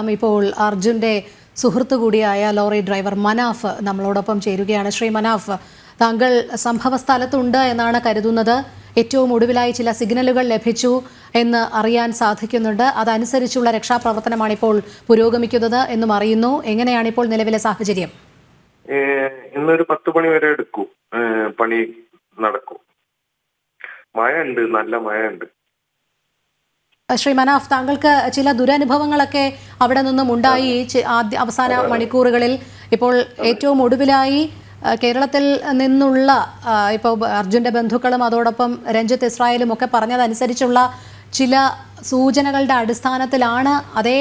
ഇപ്പോൾ അർജുന്റെ സുഹൃത്തു കൂടിയായ ലോറി ഡ്രൈവർ മനാഫ് നമ്മളോടൊപ്പം ചേരുകയാണ്. ശ്രീ മനാഫ്, താങ്കൾ സംഭവ സ്ഥലത്തുണ്ട് എന്നാണ് കരുതുന്നത്. ഏറ്റവും ഒടുവിലായി ചില സിഗ്നലുകൾ ലഭിച്ചു എന്ന് അറിയാൻ സാധിക്കുന്നുണ്ട്. അതനുസരിച്ചുള്ള രക്ഷാപ്രവർത്തനമാണ് ഇപ്പോൾ പുരോഗമിക്കുന്നത് എന്നും അറിയുന്നു. എങ്ങനെയാണ് ഇപ്പോൾ നിലവിലെ സാഹചര്യം? ഇന്നൊരു 10 മണി വരെ എടുക്കും, പണി നടക്കും. മഴ ഉണ്ട്, നല്ല മഴ ഉണ്ട്. ശ്രീ മനാഫ്, താങ്കൾക്ക് ചില ദുരനുഭവങ്ങളൊക്കെ അവിടെ നിന്നും ഉണ്ടായി അവസാന മണിക്കൂറുകളിൽ. ഇപ്പോൾ ഏറ്റവും ഒടുവിലായി കേരളത്തിൽ നിന്നുള്ള ഇപ്പോൾ അർജുന്റെ ബന്ധുക്കളും അതോടൊപ്പം രഞ്ജിത്ത് ഇസ്രായേലും ഒക്കെ പറഞ്ഞതനുസരിച്ചുള്ള ചില സൂചനകളുടെ അടിസ്ഥാനത്തിലാണ് അതേ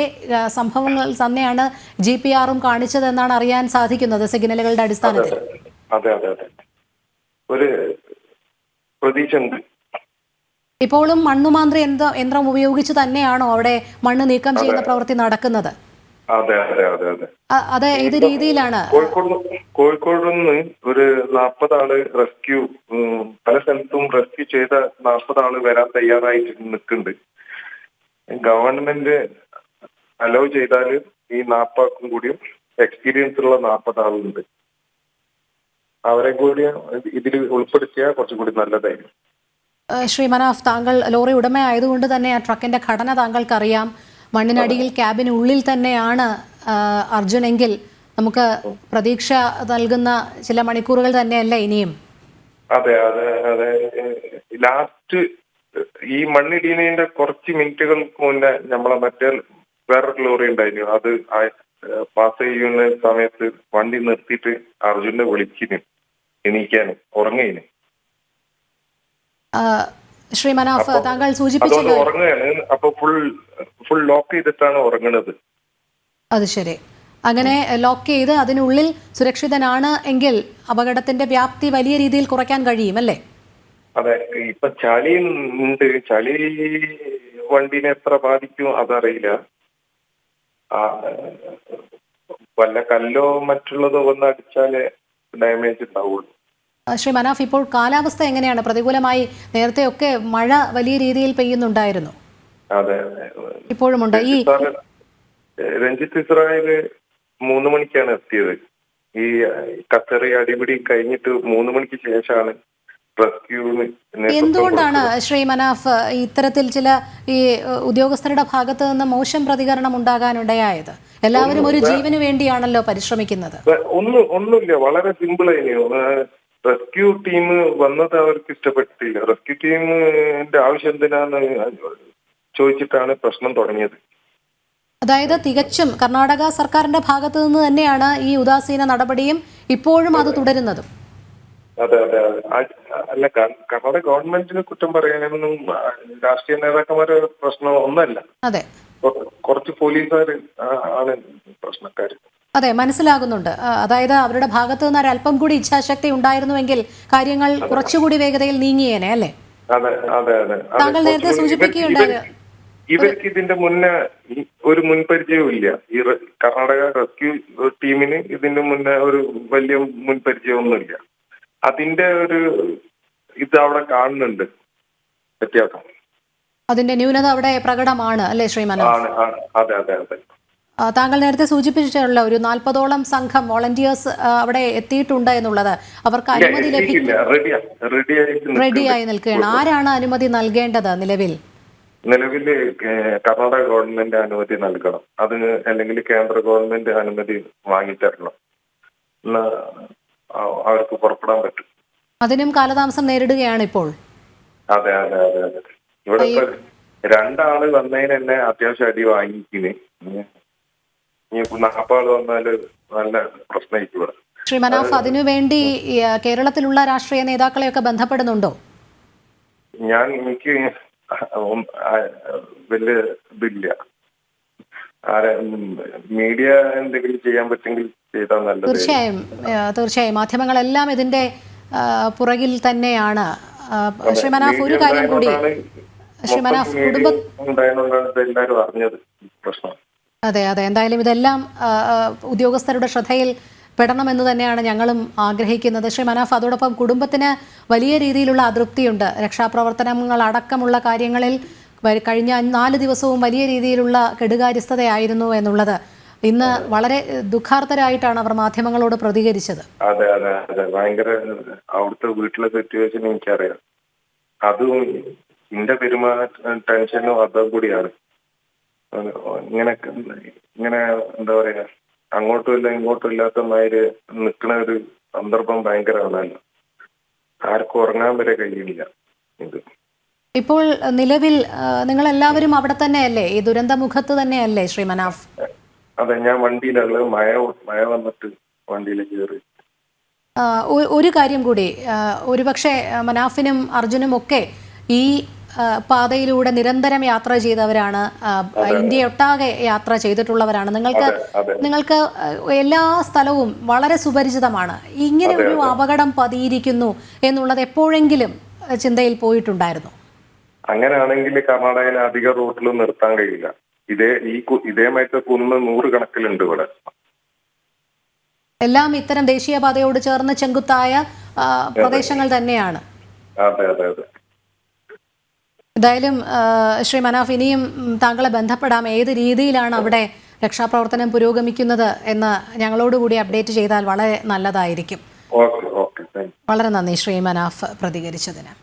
സംഭവങ്ങൾ തന്നെയാണ് GPRും കാണിച്ചതെന്നാണ് അറിയാൻ സാധിക്കുന്നത്, സിഗ്നലുകളുടെ അടിസ്ഥാനത്തിൽ. അതെ അതെ അതെ, ഒരു പ്രതീക്ഷ ഉണ്ട്. ഇപ്പോഴും മണ്ണുമാന്ത്രി യന്ത്രം ഉപയോഗിച്ച് തന്നെയാണോ അവിടെ മണ്ണ് നീക്കം ചെയ്യുന്ന പ്രവൃത്തി നടക്കുന്നത്? അതെ അതെ അതെ അതെ അതെ, ഏത് രീതിയിലാണ്? കോഴിക്കോട് നിന്ന് ഒരു 40 ആള് റെസ്ക്യൂ, പല സ്ഥലത്തും റെസ്ക്യൂ ചെയ്ത 40 ആള് വരാൻ തയ്യാറായിട്ട് നിൽക്കുന്നുണ്ട്. ഗവൺമെന്റ് അലോ ചെയ്താൽ ഈ 40 ആൾക്കും കൂടിയും എക്സ്പീരിയൻസ് ഉള്ള 40 ആളുണ്ട്. അവരെ കൂടി ഇതിൽ ഉൾപ്പെടുത്തിയാൽ കുറച്ചുകൂടി നല്ലതായിരുന്നു. ശ്രീ മനാഫ്, താങ്കൾ ലോറി ഉടമയായതുകൊണ്ട് തന്നെ ആ ട്രക്കിന്റെ ഘടന താങ്കൾക്കറിയാം. മണ്ണിനടിയിൽ ക്യാബിനുള്ളിൽ തന്നെയാണ് അർജുൻ എങ്കിൽ നമുക്ക് പ്രതീക്ഷ നൽകുന്ന ചില മണിക്കൂറുകൾ തന്നെയല്ല ഇനിയും. അതെ അതെ അതെ, ലാസ്റ്റ് ഈ മണ്ണിടിയുന്നതിന്റെ കുറച്ച് മിനിറ്റുകൾക്ക് മുന്നേ നമ്മളെ മറ്റേ വേറൊരു ലോറി ഉണ്ടായിരുന്നു. അത് പാസ് ചെയ്യുന്ന സമയത്ത് വണ്ടി നിർത്തിയിട്ട് അർജുനെ വിളിക്കുന്നു എണീക്കാനും, ഉറങ്ങയിന്. ശ്രീ മനാഫ്, താങ്കൾ സൂചിപ്പിച്ചത് ഉറങ്ങുകയാണ്. അപ്പൊ ഫുൾ ലോക്ക് ചെയ്തിട്ടാണ് ഉറങ്ങുന്നത്. അത് ശരി. അങ്ങനെ ലോക്ക് ചെയ്ത് അതിനുള്ളിൽ സുരക്ഷിതനാണ് എങ്കിൽ അപകടത്തിന്റെ വ്യാപ്തി വലിയ രീതിയിൽ കുറയ്ക്കാൻ കഴിയും, അല്ലേ? അതെ, ഇപ്പൊ ചളി ഉണ്ട്. ചളി വണ്ടിനെ എത്ര ബാധിക്കും അതറിയില്ല. വല്ല കല്ലോ മറ്റുള്ളതോ വന്ന് അടിച്ചാലേ ഡാമേജ് ഉണ്ടാവുള്ളൂ. ശ്രീ മനാഫ്, ഇപ്പോൾ കാലാവസ്ഥ എങ്ങനെയാണ്? പ്രതികൂലമായി നേരത്തെയൊക്കെ മഴ വലിയ രീതിയിൽ പെയ്യുന്നുണ്ടായിരുന്നു. അതെ, ഇപ്പോഴുമുണ്ട്. ഈ രഞ്ജിത്ത് ഇസ്രായേൽ 3 മണിക്കാണ് എത്തിയത്. ഈ കത്തറി അടിപിടി കഴിഞ്ഞിട്ട് 3 മണിക്ക് ശേഷമാണ് റെസ്ക്യൂവിന്. എന്തുകൊണ്ടാണ് ശ്രീ മനാഫ് ഇത്തരത്തിൽ ചില ഈ ഉദ്യോഗസ്ഥരുടെ ഭാഗത്ത് നിന്ന് മോശം പ്രതികരണം ഉണ്ടാകാനുണ്ടായത്? എല്ലാവരും ഒരു ജീവന് വേണ്ടിയാണല്ലോ പരിശ്രമിക്കുന്നത്. ഒന്നുമില്ല, വളരെ സിമ്പിൾ ആയിരുന്നു. റെസ്ക്യൂ ടീം വന്നത് അവർക്ക് ഇഷ്ടപ്പെട്ടില്ല. റെസ്ക്യൂ ടീമിന്റെ ആവശ്യം എന്തിനാന്ന് ചോദിച്ചിട്ടാണ് പ്രശ്നം തുടങ്ങിയത്. അതായത് തികച്ചും കർണാടക സർക്കാരിന്റെ ഭാഗത്തു നിന്ന് തന്നെയാണ് ഈ ഉദാസീന നടപടിയും ഇപ്പോഴും അത് തുടരുന്നതും. അതെ അതെ അല്ല, കർണാടക ഗവൺമെന്റിന് കുറ്റം പറയാനൊന്നും രാഷ്ട്രീയ നേതാക്കന്മാരെ പ്രശ്നം ഒന്നല്ല. അതെ, കുറച്ച് പോലീസുകാർ ആണ് പ്രശ്നക്കാർ. അതെ, മനസ്സിലാകുന്നുണ്ട്. അതായത് അവരുടെ ഭാഗത്തു നിന്ന് ഒരല്പം കൂടി ഇച്ഛാശക്തി ഉണ്ടായിരുന്നുവെങ്കിൽ കാര്യങ്ങൾ കുറച്ചുകൂടി വേഗതയിൽ നീങ്ങിയേനെ, അല്ലേ? അതെ അതെ അതെ, താങ്കൾ നേരത്തെ സൂചിപ്പിക്കുകയുണ്ടായി ഇവർക്ക് ഇതിന്റെ മുന്നേ ഒരു മുൻപരിചയവും ഇല്ല. ഈ കർണാടക റെസ്ക്യൂ ടീമിന് ഇതിന്റെ മുന്നേ ഒരു വലിയ മുൻപരിചയമൊന്നുമില്ല. അതിന്റെ ഒരു ഇത് അവിടെ കാണുന്നുണ്ട്, വ്യത്യാസം. അതിന്റെ ന്യൂനത അവിടെ പ്രകടമാണ്, അല്ലേ ശ്രീ മനോജ്? അതെ അതെ അതെ. താങ്കൾ നേരത്തെ സൂചിപ്പിച്ചിട്ടുള്ള ഒരു 40ഓളം സംഘം വോളണ്ടിയേഴ്സ് അവിടെ എത്തിയിട്ടുണ്ട് എന്നുള്ളത്. അവർക്ക് അനുമതി റെഡിയായി നിൽക്കുകയാണ്. ആരാണ് അനുമതി നൽകേണ്ടത്? നിലവിൽ കർണാടക ഗവൺമെന്റ് അനുമതി നൽകണം. അതിന് അല്ലെങ്കിൽ കേന്ദ്ര ഗവൺമെന്റ് അനുമതി വാങ്ങിത്തരണം, അവർക്ക് പുറപ്പെടാൻ പറ്റും. അതിനും കാലതാമസം നേരിടുകയാണ് ഇപ്പോൾ. അതെ അതെ അതെ അതെ, ഇവിടെ 2 ആള് വന്നതിന് തന്നെ അത്യാവശ്യം അടി വാങ്ങിക്കിന്. 40 ആള് വന്നാല് നല്ല പ്രശ്നമായിരിക്കും ഇവിടെ. ശ്രീ മനാഫ്, അതിനുവേണ്ടി കേരളത്തിലുള്ള രാഷ്ട്രീയ നേതാക്കളെയൊക്കെ ബന്ധപ്പെടുന്നുണ്ടോ? എനിക്ക് വലിയ ഇതില്ല. മീഡിയ എന്തെങ്കിലും ചെയ്യാൻ പറ്റുമെങ്കിൽ ചെയ്താൽ നല്ലത്. തീർച്ചയായും മാധ്യമങ്ങളെല്ലാം ഇതിന്റെ പുറകിൽ തന്നെയാണ്. ശ്രീ മനാഫ്, ഒരു കാര്യം കൂടി. ശ്രീ മനാഫ്, എല്ലാവരും അറിഞ്ഞത് പ്രശ്നം. അതെ അതെ, എന്തായാലും ഇതെല്ലാം ഉദ്യോഗസ്ഥരുടെ ശ്രദ്ധയിൽ പെടണമെന്ന് തന്നെയാണ് ഞങ്ങളും ആഗ്രഹിക്കുന്നത്. ശ്രീ മനാഫ്, അതോടൊപ്പം കുടുംബത്തിന് വലിയ രീതിയിലുള്ള അതൃപ്തിയുണ്ട്. രക്ഷാപ്രവർത്തനങ്ങൾ അടക്കമുള്ള കാര്യങ്ങളിൽ കഴിഞ്ഞ 4 ദിവസവും വലിയ രീതിയിലുള്ള കെടുകാര്യസ്ഥതയായിരുന്നു എന്നുള്ളത് ഇന്ന് വളരെ ദുഃഖാർത്തരായിട്ടാണ് അവർ മാധ്യമങ്ങളോട് പ്രതികരിച്ചത്. അതെ അതെ അതെ, ഭയങ്കര അവിടുത്തെ വീട്ടിലെ സിറ്റുവേഷൻ എനിക്കറിയാം. അതും എന്റെ ടെൻഷനും അതും കൂടിയാണ്. ഇങ്ങനെ ഇങ്ങനെ എന്താ പറയാ, അങ്ങോട്ടും ഇല്ല ഇങ്ങോട്ടും ഇല്ലാത്ത മാതിരി നിൽക്കുന്ന ഒരു സന്ദർഭം ഭയങ്കരമാണല്ലോ. ആർക്കും ഉറങ്ങാൻ വരെ കഴിയില്ല. ഇത് ഇപ്പോൾ നിലവിൽ നിങ്ങളെല്ലാവരും അവിടെ തന്നെയല്ലേ, ഈ ദുരന്തമുഖത്ത് തന്നെയല്ലേ ശ്രീ മനാഫ്? അതെ, ഞാൻ വണ്ടിയിലുള്ള മഴ വന്നിട്ട് വണ്ടിയിൽ കയറി. ഒരു കാര്യം കൂടി, ഒരുപക്ഷെ മനാഫിനും അർജുനും ഒക്കെ ഈ പാതയിലൂടെ നിരന്തരം യാത്ര ചെയ്തവരാണ്, ഇന്ത്യയൊട്ടാകെ യാത്ര ചെയ്തിട്ടുള്ളവരാണ്. നിങ്ങൾക്ക് എല്ലാ സ്ഥലവും വളരെ സുപരിചിതമാണ്. ഇങ്ങനെ ഒരു അപകടം പതിയിരിക്കുന്നു എന്നുള്ളത് എപ്പോഴെങ്കിലും ചിന്തയിൽ പോയിട്ടുണ്ടായിരുന്നു? അങ്ങനെയാണെങ്കിൽ കർണാടകയിലെ അധിക റൂട്ടിലും നിർത്താൻ കഴിയില്ല. ഇതേമായിട്ട് കുന്ന് 100 കണക്കിലുണ്ട് ഇവിടെ. എല്ലാം ഇത്തരം ദേശീയപാതയോട് ചേർന്ന് ചെങ്കുത്തായ പ്രദേശങ്ങൾ തന്നെയാണ്. അതെ അതെ അതെ. എന്തായാലും ശ്രീ മനാഫ്, ഇനിയും താങ്കളെ ബന്ധപ്പെടാം. ഏത് രീതിയിലാണ് അവിടെ രക്ഷാപ്രവർത്തനം പുരോഗമിക്കുന്നത് എന്ന് ഞങ്ങളോടുകൂടി അപ്ഡേറ്റ് ചെയ്താൽ വളരെ നല്ലതായിരിക്കും. ഓക്കെ. വളരെ നന്ദി ശ്രീ മനാഫ് പ്രതികരിച്ചതിന്.